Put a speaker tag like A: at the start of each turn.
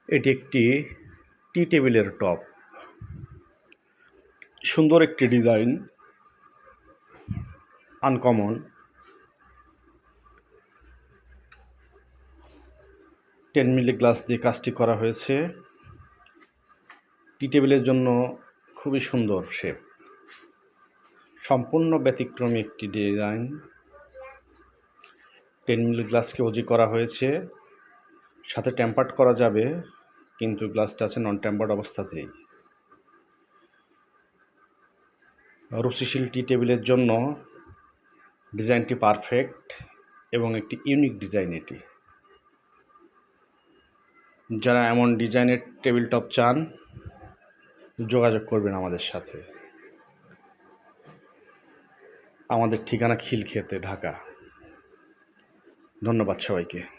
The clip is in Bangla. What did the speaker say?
A: এটি একটি টি টেবিলের টপ। সুন্দর একটি ডিজাইন, আনকমন। 10 মিলি গ্লাস দিয়ে কাজটি করা হয়েছে। টি টেবিলের জন্য খুবই সুন্দর শেপ, সম্পূর্ণ ব্যতিক্রমী একটি ডিজাইন। 10 মিলি গ্লাসকে ওজি করা হয়েছে, সাথে টেম্পার্ড করা যাবে, কিন্তু গ্লাসটা আছে নন টেম্পার্ড অবস্থাতেই। রুচিশীল টি টেবিলের জন্য ডিজাইনটি পারফেক্ট এবং একটি ইউনিক ডিজাইন এটি। যারা এমন ডিজাইনের টেবিল টপ চান, যোগাযোগ করবেন আমাদের সাথে। আমাদের ঠিকানা খিলক্ষেতে, ঢাকা। ধন্যবাদ সবাইকে।